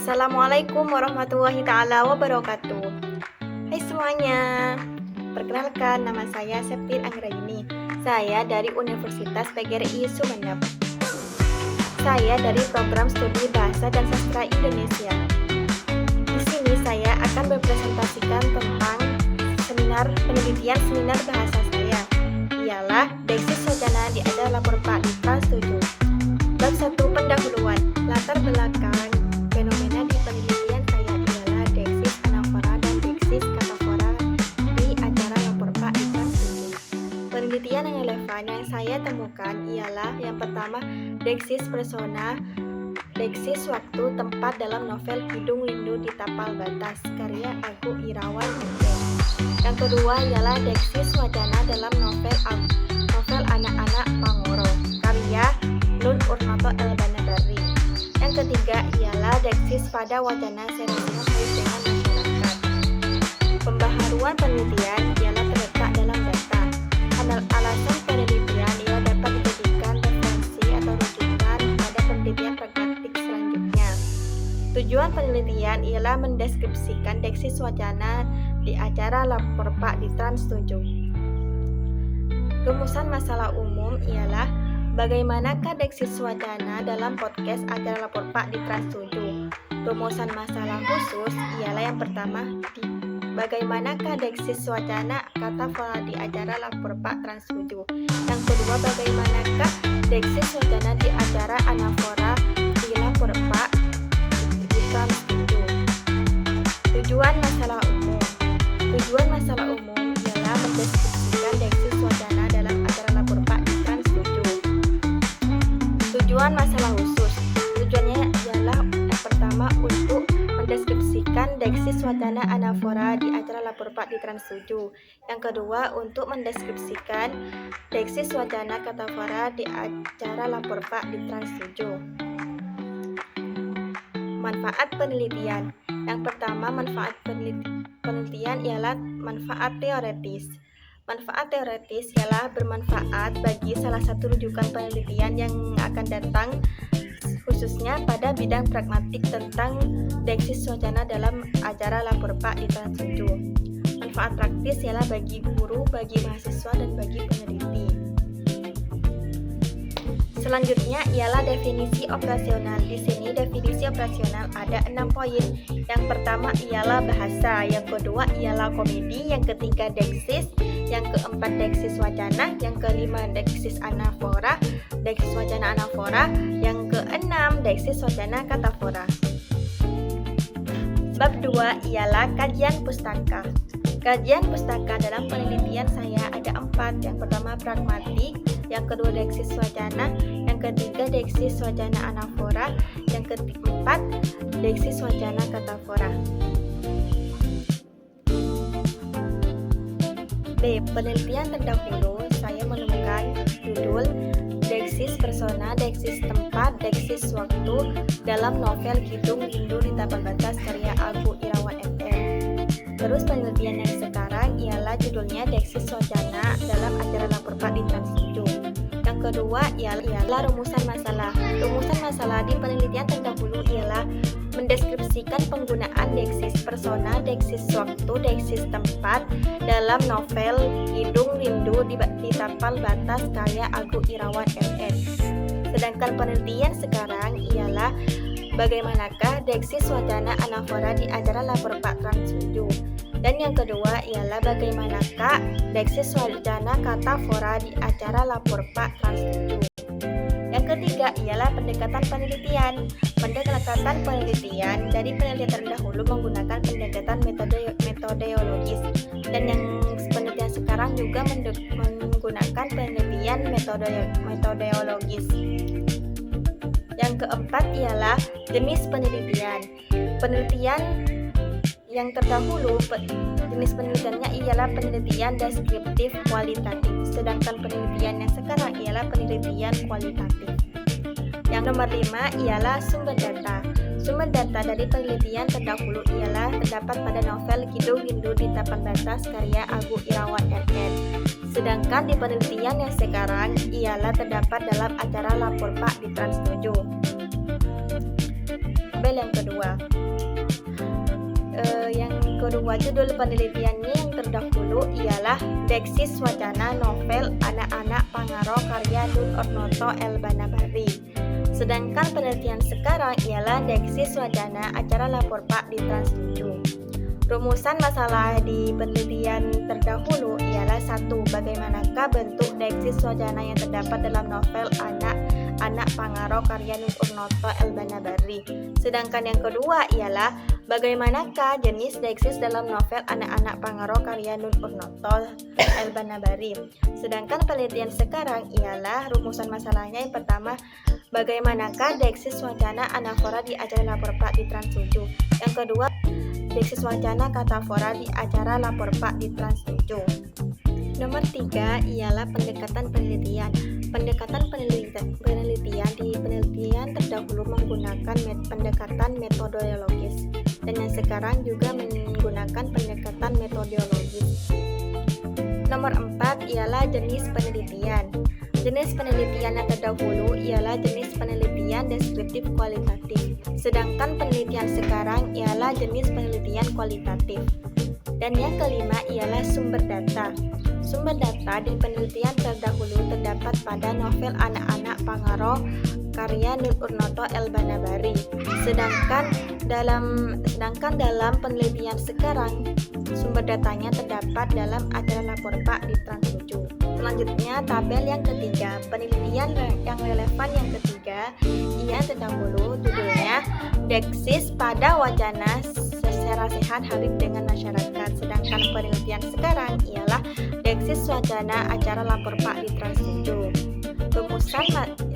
Assalamualaikum warahmatullahi taala wabarakatuh. Hai semuanya. Perkenalkan, nama saya Septin Anggraini. Saya dari Universitas PGRI Sumeneb. Saya dari program studi Bahasa dan Sastra Indonesia. Di sini saya akan berpresentasikan tentang penelitian seminar bahasa saya. Ialah Deksis Wacana di Acara Lapor Pak di Trans 7. Bab 1 pendahuluan. Latar belakang fenomena di penelitian saya ialah deksis anafora dan deksis katafora di acara lapor Pak di Trans 7. Penelitian yang relevan yang saya temukan ialah yang pertama deksis persona, deksis waktu tempat dalam novel Kidung Rindu di Tapal Batas karya Agung Irawan MT. Yang kedua ialah deksis wacana dalam novel Anak-anak Pangoro karya Nun Urnoto Elbanagari. Yang ketiga ialah deksis pada wacana serasinya terkait dengan masyarakat. Pembaharuan penelitian ialah terletak dalam data. Alasan penelitian ialah dapat dijadikan referensi atau rujukan pada penelitian pragmatik selanjutnya. Tujuan penelitian ialah mendeskripsikan deksis wacana di acara Lapor Pak di Trans 7. Rumusan masalah umum ialah bagaimanakah deksis wacana dalam podcast acara Lapor Pak di Trans 7. Rumusan masalah khusus ialah yang pertama bagaimanakah deksis wacana katafora di acara Lapor Pak Trans 7. Yang kedua bagaimanakah deksis wacana di acara anafora di Lapor Pak di Trans 7. Tujuan masalah umum ialah mendeskripsikan deksis wacana dalam acara Lapor Pak di Trans 7. Tujuan masalah khusus, tujuannya ialah yang pertama untuk mendeskripsikan deksis wacana anafora di acara Lapor Pak di Trans 7. Yang kedua untuk mendeskripsikan deksis wacana katafora di acara Lapor Pak di Trans 7. Manfaat penelitian. Yang pertama manfaat penelitian ialah manfaat teoretis. Manfaat teoretis ialah bermanfaat bagi salah satu rujukan penelitian yang akan datang khususnya pada bidang pragmatik tentang deksis wacana dalam acara Lapor Pak di Trans 7. Manfaat praktis ialah bagi guru, bagi mahasiswa, dan bagi peneliti. Selanjutnya ialah definisi operasional. Di sini definisi operasional ada 6 poin. Yang pertama ialah bahasa, yang kedua ialah komedi, yang ketiga deksis, yang keempat deksis wacana, yang kelima deksis anafora, deksis wacana anafora, yang keenam deksis wacana katafora. Bab 2 ialah kajian pustaka. Kajian pustaka dalam penelitian saya ada 4. Yang pertama pragmatik, yang kedua deksis wacana, yang ketiga deksis wacana anafora, yang keempat deksis wacana katafora. B. Penelitian terdahulu saya menemukan judul deksis persona, deksis tempat, deksis waktu dalam novel Kidung Rindu di Tapal Batas karya Agung Irawan MM. Terus penelitian yang sekarang ialah judulnya deksis wacana dalam acara Lapor Pak di Trans 7. Yang kedua ialah rumusan masalah. Rumusan masalah di penelitian terdahulu ialah mendeskripsikan penggunaan deksis persona, deksis waktu, deksis tempat dalam novel Kidung Rindu di Tapal Batas karya Agung Irawan MM. Sedangkan penelitian sekarang ialah bagaimanakah deksis wacana anafora di acara Lapor Pak Trans 7. Dan yang kedua ialah bagaimanakah deksis wacana katafora di acara Lapor Pak Trans 7. Yang ketiga ialah pendekatan penelitian. Pendekatan penelitian dari penelitian terdahulu menggunakan pendekatan metodologis, dan yang penelitian sekarang juga menggunakan penelitian metodologis. Yang keempat ialah jenis penelitian. Penelitian yang terdahulu jenis penelitiannya ialah penelitian deskriptif kualitatif, sedangkan penelitian yang sekarang ialah penelitian kualitatif. Yang nomor 5 ialah sumber data. Sumber data dari penelitian terdahulu ialah terdapat pada novel Kidung Rindu di Tapal Batas karya Agung Irawan MM. Sedangkan di penelitian yang sekarang ialah terdapat dalam acara Lapor Pak di Trans 7. tabel yang kedua. Yang kedua, judul penelitiannya yang terdahulu ialah Deksis Wacana Novel Anak-anak Pangaro karya Nun Ornoto El Banabari. Sedangkan penelitian sekarang ialah Deksis Wacana acara Lapor Pak di Trans 7. Rumusan masalah di penelitian terdahulu ialah 1. Bagaimanakah bentuk Deksis Wacana yang terdapat dalam novel Anak Pangaro karya Nun Ornoto El Banabari. Sedangkan yang kedua ialah bagaimanakah jenis deksis dalam novel Anak-anak Pangaro karya Nun Ornoto El Banabari. Sedangkan penelitian sekarang ialah rumusan masalahnya yang pertama, bagaimanakah deksis wacana anafora di acara Lapor Pak di Trans 7. Yang kedua, deksis wacana katafora di acara Lapor Pak di Trans 7. Nomor 3 ialah pendekatan penelitian. Pendekatan penelitian di penelitian terdahulu menggunakan pendekatan metodologis, dan yang sekarang juga menggunakan pendekatan metodologis. Nomor 4 ialah jenis penelitian. Jenis penelitian yang terdahulu ialah jenis penelitian deskriptif kualitatif, sedangkan penelitian sekarang ialah jenis penelitian kualitatif. Dan yang kelima ialah sumber data. Sumber data di penelitian terdahulu terdapat pada novel Anak-anak Pangaro karya Nun Ornoto El Banabari. Sedangkan dalam penelitian sekarang sumber datanya terdapat dalam acara Lapor Pak di Trans 7. Selanjutnya tabel yang ketiga, penelitian yang relevan yang ketiga ia terdahulu judulnya Deksis pada Wacana Secara Sehat Habib dengan Masyarakat. Sedangkan penelitian sekarang ialah Deksis Wacana acara Lapor Pak di Trans 7. Rumusan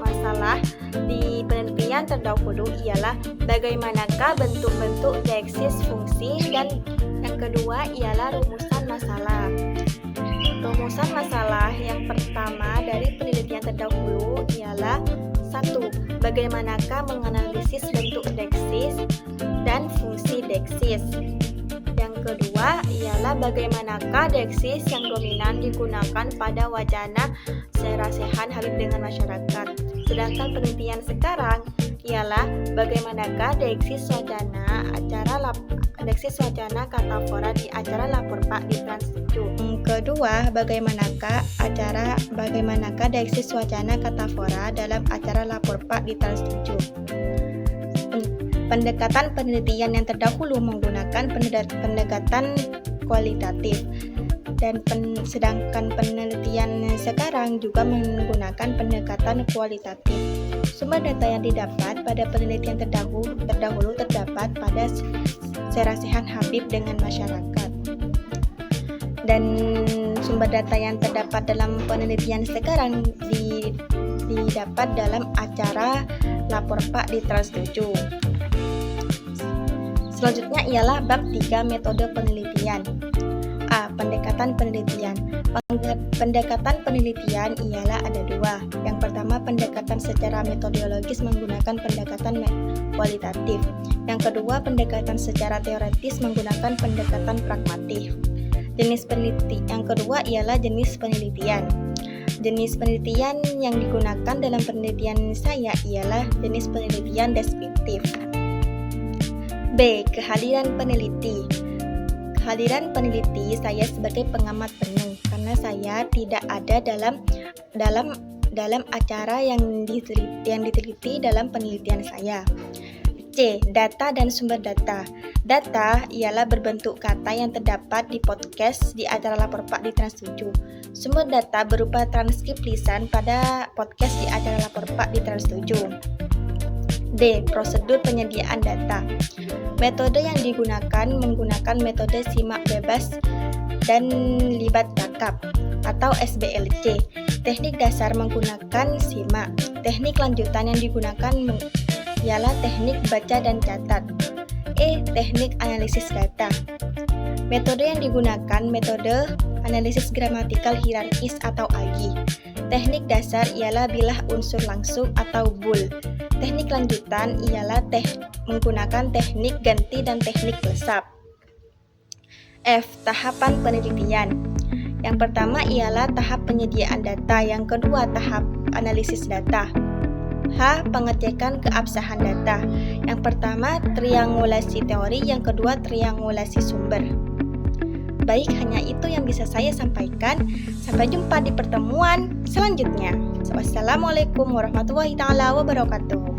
masalah di penelitian terdahulu ialah bagaimanakah bentuk-bentuk deksis fungsi, dan yang kedua ialah rumusan masalah. Rumusan masalah yang pertama dari penelitian terdahulu ialah 1. Bagaimanakah menganalisis bentuk deksis dan fungsi deksis. Yang kedua ialah bagaimanakah deksis yang dominan digunakan pada wacana secara sehat Habib dengan masyarakat. Sedangkan penelitian sekarang ialah bagaimanakah deksis wacana katafora di acara Lapor Pak di Trans 7. Yang kedua, bagaimanakah deksis wacana katafora dalam acara Lapor Pak di Trans 7. Pendekatan penelitian yang terdahulu menggunakan pendekatan kualitatif, dan sedangkan penelitian sekarang juga menggunakan pendekatan kualitatif. Sumber data yang didapat pada penelitian terdahulu terdapat pada Secara Sehat Habib dengan masyarakat. Dan sumber data yang terdapat dalam penelitian sekarang didapat dalam acara Lapor Pak di Trans 7. Selanjutnya ialah bab 3 metode penelitian. A. Pendekatan penelitian. Pendekatan penelitian ialah ada 2. Yang pertama, pendekatan secara metodologis menggunakan pendekatan kualitatif. Yang kedua, pendekatan secara teoretis menggunakan pendekatan pragmatif. Yang kedua ialah jenis penelitian. Jenis penelitian yang digunakan dalam penelitian saya ialah jenis penelitian deskriptif. B. Kehadiran peneliti. Kehadiran peneliti saya sebagai pengamat penuh karena saya tidak ada dalam acara yang diteliti dalam penelitian saya. C. Data dan sumber data. Data ialah berbentuk kata yang terdapat di podcast di acara Lapor Pak di Trans 7. Sumber data berupa transkrip lisan pada podcast di acara Lapor Pak di Trans 7. D. Prosedur penyediaan data. Metode yang digunakan menggunakan metode simak bebas dan libat kakap atau SBLC. Teknik dasar menggunakan simak. Teknik lanjutan yang digunakan ialah teknik baca dan catat. E. Teknik analisis data. Metode yang digunakan metode analisis gramatikal hierarkis atau AGI. Teknik dasar ialah bilah unsur langsung atau BUL. Teknik lanjutan ialah menggunakan teknik ganti dan teknik lesap. F. Tahapan penelitian. Yang pertama ialah tahap penyediaan data, yang kedua tahap analisis data. H. Pengecekan keabsahan data. Yang pertama, triangulasi teori, yang kedua, triangulasi sumber. Baik, hanya itu yang bisa saya sampaikan. Sampai jumpa di pertemuan selanjutnya. Wassalamualaikum warahmatullahi wabarakatuh.